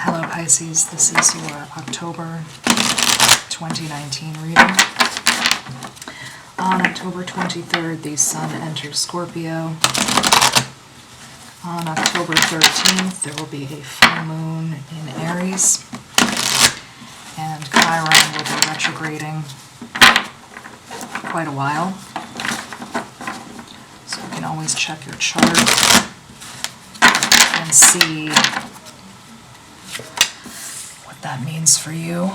Hello Pisces, this is your October 2019 reading. On October 23rd, the Sun enters Scorpio. On October 13th, there will be a full moon in Aries. And Chiron will be retrograding quite a while. So you can always check your chart and see what that means for you.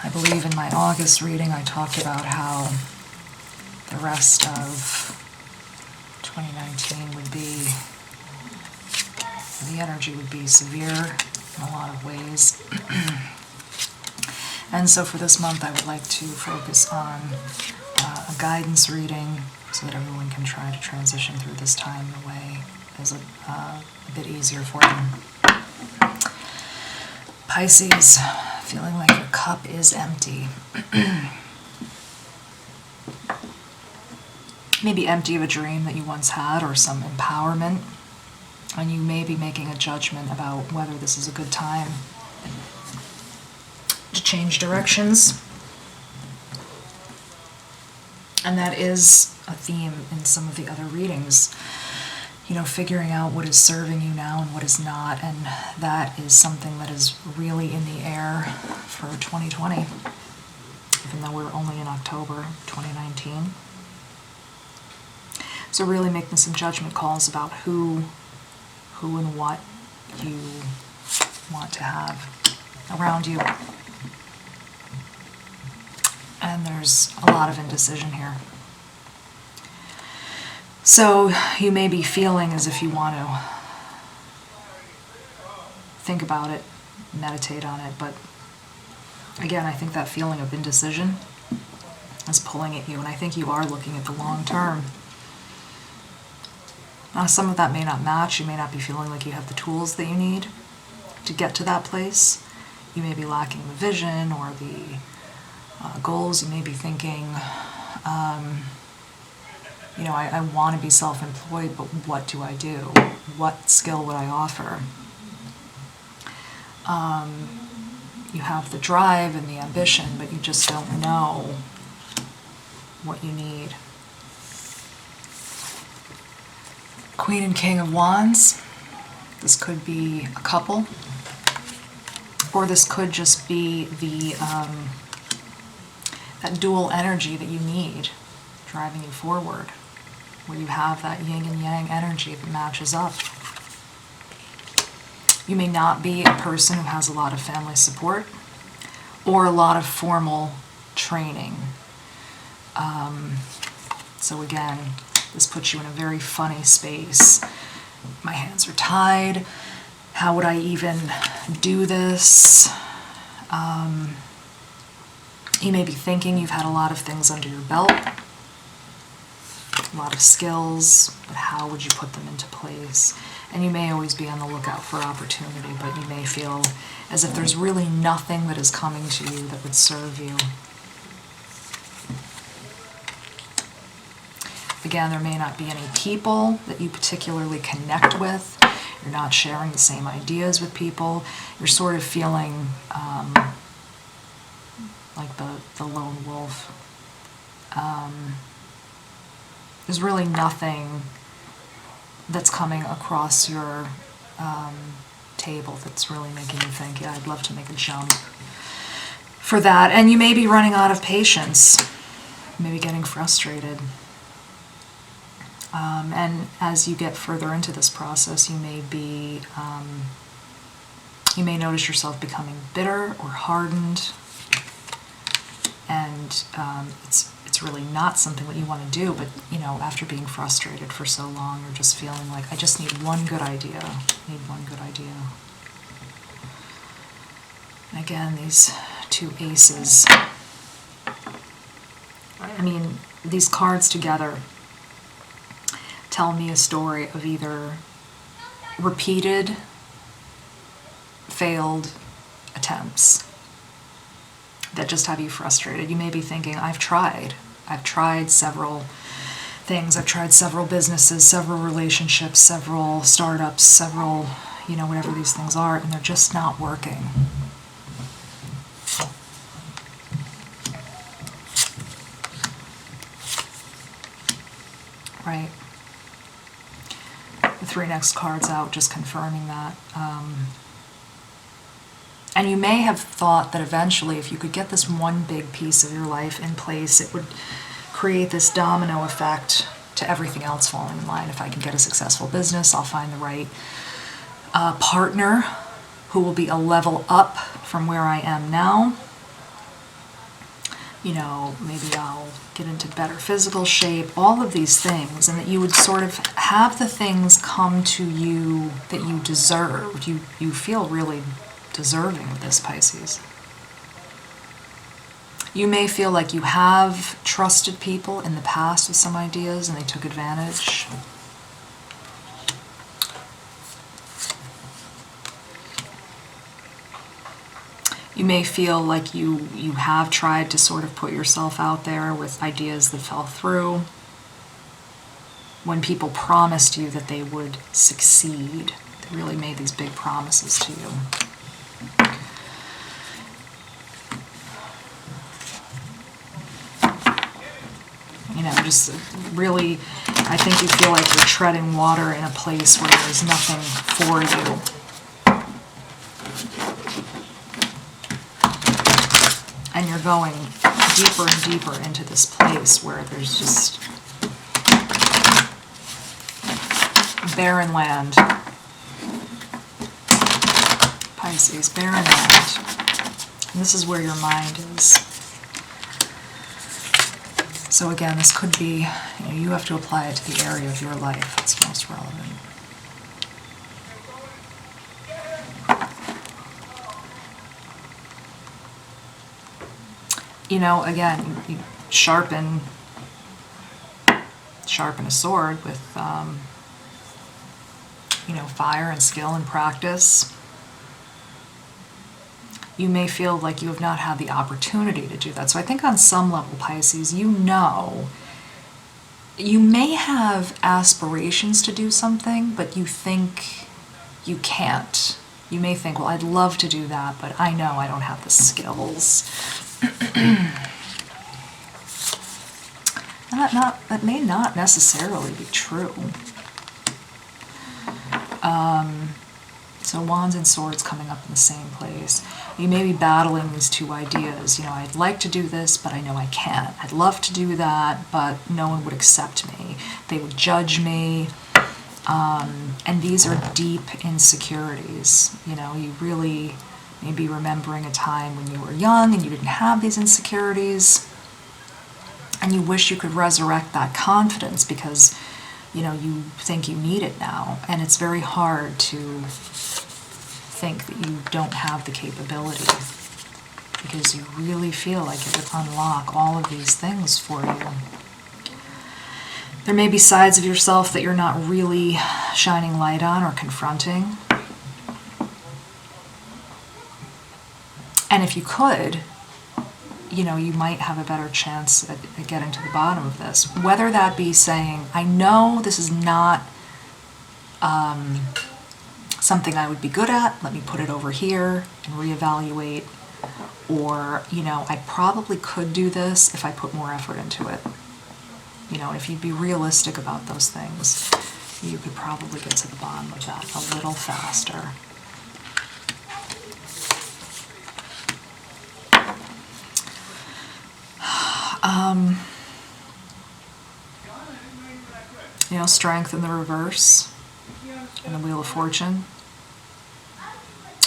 I believe in my August reading I talked about how the rest of 2019 would be, the energy would be severe in a lot of ways. And so for this month I would like to focus on a guidance reading so that everyone can try to transition through this time in a way that's a bit easier for them. Pisces, feeling like your cup is empty. Maybe empty of a dream that you once had or some empowerment, and you may be making a judgment about whether this is a good time to change directions. And that is a theme in some of the other readings. You know, figuring out what is serving you now and what is not, and that is something that is really in the air for 2020, even though we're only in October 2019. So really making some judgment calls about who and what you want to have around you. And there's a lot of indecision here. So you may be feeling as if you want to think about it, meditate on it, but again, I think that feeling of indecision is pulling at you, and I think you are looking at the long term. Now, some of that may not match. You may not be feeling like you have the tools that you need to get to that place. You may be lacking the vision or the goals. You may be thinking, I want to be self-employed, but what do I do? What skill would I offer? You have the drive and the ambition, but you just don't know what you need. Queen and King of Wands. This could be a couple, or this could just be the that dual energy that you need driving you forward, where you have that yin and yang energy that matches up. You may not be a person who has a lot of family support or a lot of formal training. So again, this puts you in a very funny space. My hands are tied. How would I even do this? You may be thinking you've had a lot of things under your belt, a lot of skills, but how would you put them into place? And you may always be on the lookout for opportunity, but you may feel as if there's really nothing that is coming to you that would serve you. Again, there may not be any people that you particularly connect with. You're not sharing the same ideas with people. You're sort of feeling like the lone wolf. There's really nothing that's coming across your table that's really making you think, yeah, I'd love to make a jump for that. And you may be running out of patience, maybe getting frustrated. And as you get further into this process, you may notice yourself becoming bitter or hardened, and it's really not something that you want to do. But after being frustrated for so long, you're just feeling like, I just need one good idea. And again, these two aces. I mean, these cards together tell me a story of either repeated, failed attempts that just have you frustrated. You may be thinking, I've tried several things. I've tried several businesses, several relationships, several startups, several, whatever these things are, and they're just not working. Right. The 3 next cards out, just confirming that. And you may have thought that eventually, if you could get this one big piece of your life in place, it would create this domino effect to everything else falling in line. If I can get a successful business, I'll find the right partner who will be a level up from where I am now. Maybe I'll get into better physical shape, all of these things, and that you would sort of have the things come to you that you deserved. You feel really deserving of this, Pisces. You may feel like you have trusted people in the past with some ideas and they took advantage. You may feel like you have tried to sort of put yourself out there with ideas that fell through. When people promised you that they would succeed, they really made these big promises to you. Just really, I think you feel like you're treading water in a place where there's nothing for you. And you're going deeper and deeper into this place where there's just barren land. Pisces, barren land. And this is where your mind is. So again, this could be, you have to apply it to the area of your life that's most relevant. Again, you sharpen a sword with, fire and skill and practice. You may feel like you have not had the opportunity to do that. So I think on some level, Pisces, you may have aspirations to do something, but you think you can't. You may think, well, I'd love to do that, but I know I don't have the skills. And that may not necessarily be true. So Wands and Swords coming up in the same place. You may be battling these two ideas. I'd like to do this, but I know I can't. I'd love to do that, but no one would accept me. They would judge me. And these are deep insecurities. You really may be remembering a time when you were young and you didn't have these insecurities. And you wish you could resurrect that confidence because, you think you need it now. And it's very hard to think that you don't have the capability because you really feel like it would unlock all of these things for you. There may be sides of yourself that you're not really shining light on or confronting. And if you could, you might have a better chance at getting to the bottom of this. Whether that be saying, I know this is not something I would be good at, let me put it over here and reevaluate. Or, I probably could do this if I put more effort into it. And if you'd be realistic about those things, you could probably get to the bottom of that a little faster. Strength in the reverse and the Wheel of Fortune.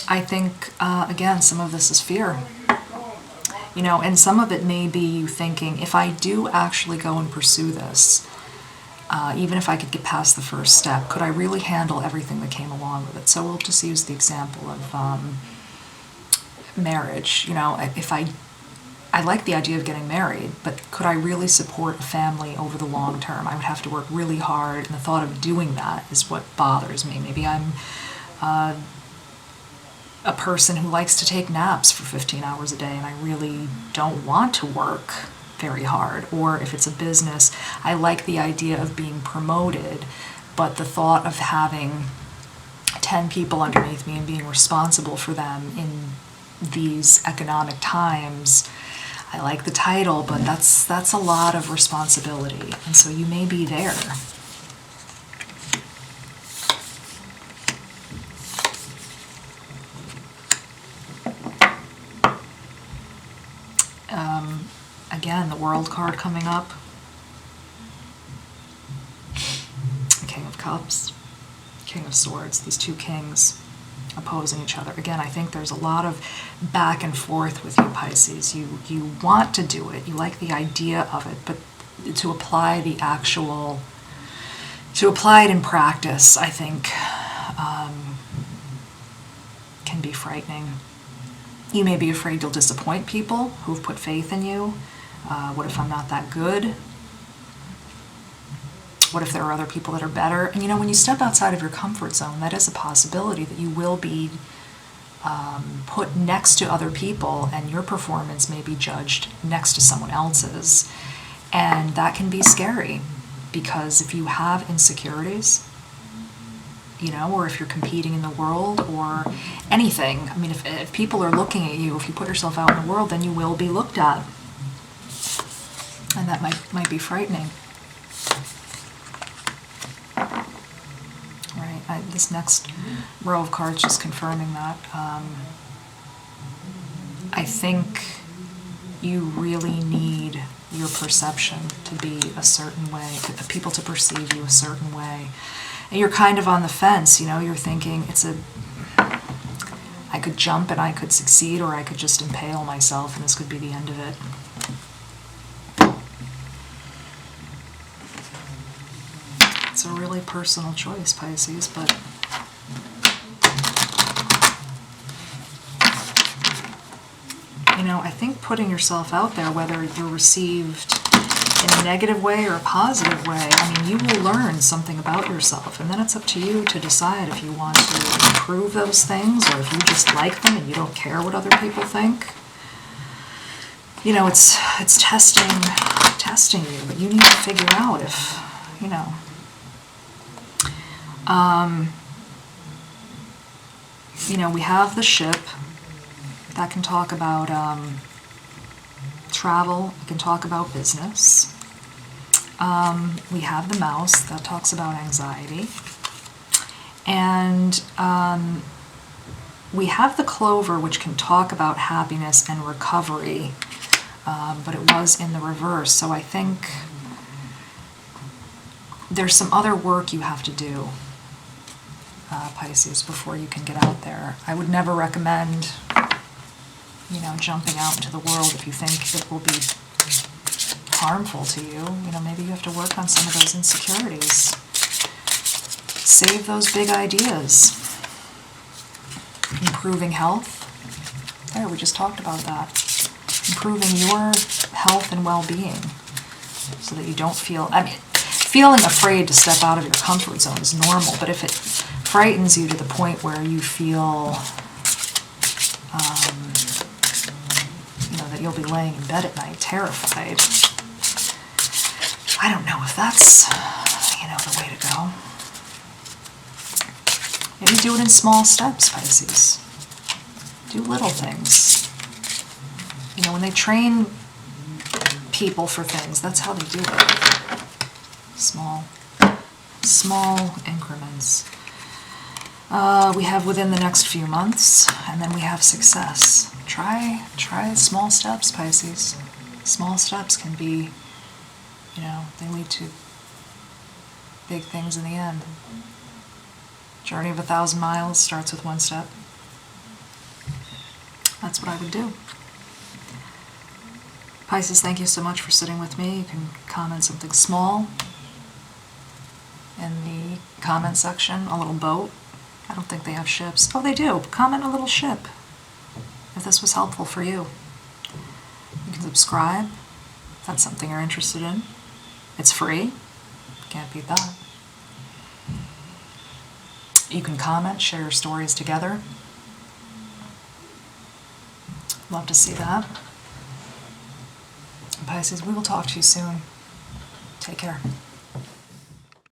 I think, again, some of this is fear. And some of it may be you thinking, if I do actually go and pursue this, even if I could get past the first step, could I really handle everything that came along with it? So we'll just use the example of marriage. If I like the idea of getting married, but could I really support a family over the long term? I would have to work really hard, and the thought of doing that is what bothers me. Maybe I'm a person who likes to take naps for 15 hours a day, and I really don't want to work very hard. Or if it's a business, I like the idea of being promoted, but the thought of having 10 people underneath me and being responsible for them in these economic times. I like the title, but that's a lot of responsibility, and so you may be there. Again, the World card coming up. King of Cups, King of Swords, these two kings opposing each other. Again, I think there's a lot of back and forth with you, Pisces. You want to do it, you like the idea of it, but to apply it in practice, I think, can be frightening. You may be afraid you'll disappoint people who've put faith in you. What if I'm not that good? What if there are other people that are better? And when you step outside of your comfort zone, that is a possibility that you will be put next to other people, and your performance may be judged next to someone else's. And that can be scary, because if you have insecurities, or if you're competing in the world or anything, I mean, if people are looking at you, if you put yourself out in the world, then you will be looked at. And that might be frightening. Right, this next row of cards just confirming that. I think you really need your perception to be a certain way, for people to perceive you a certain way. And you're kind of on the fence, you're thinking I could jump and I could succeed, or I could just impale myself and this could be the end of it. It's a really personal choice, Pisces, but I think putting yourself out there, whether you're received in a negative way or a positive way, you will learn something about yourself, and then it's up to you to decide if you want to improve those things or if you just like them and you don't care what other people think. It's testing you, but you need to figure out if, we have the ship that can talk about travel, it can talk about business. We have the mouse that talks about anxiety. And we have the clover, which can talk about happiness and recovery, but it was in the reverse. So I think there's some other work you have to do, Pisces, before you can get out there. I would never recommend, jumping out into the world if you think it will be harmful to you. Maybe you have to work on some of those insecurities. Save those big ideas. Improving health. There, we just talked about that. Improving your health and well-being so that you don't feel, feeling afraid to step out of your comfort zone is normal, but if it frightens you to the point where you feel that you'll be laying in bed at night terrified, I don't know if that's, the way to go. Maybe do it in small steps, Pisces. Do little things. When they train people for things, that's how they do it. Small increments. We have within the next few months, and then we have success. Try small steps, Pisces. Small steps can be, they lead to big things in the end. Journey of 1,000 miles starts with one step. That's what I would do. Pisces, thank you so much for sitting with me. You can comment something small in the comment section. A little boat. I don't think they have ships. Oh, they do. Comment a little ship if this was helpful for you. You can subscribe if that's something you're interested in. It's free. Can't beat that. You can comment, share your stories together. Love to see that. Pisces, we will talk to you soon. Take care.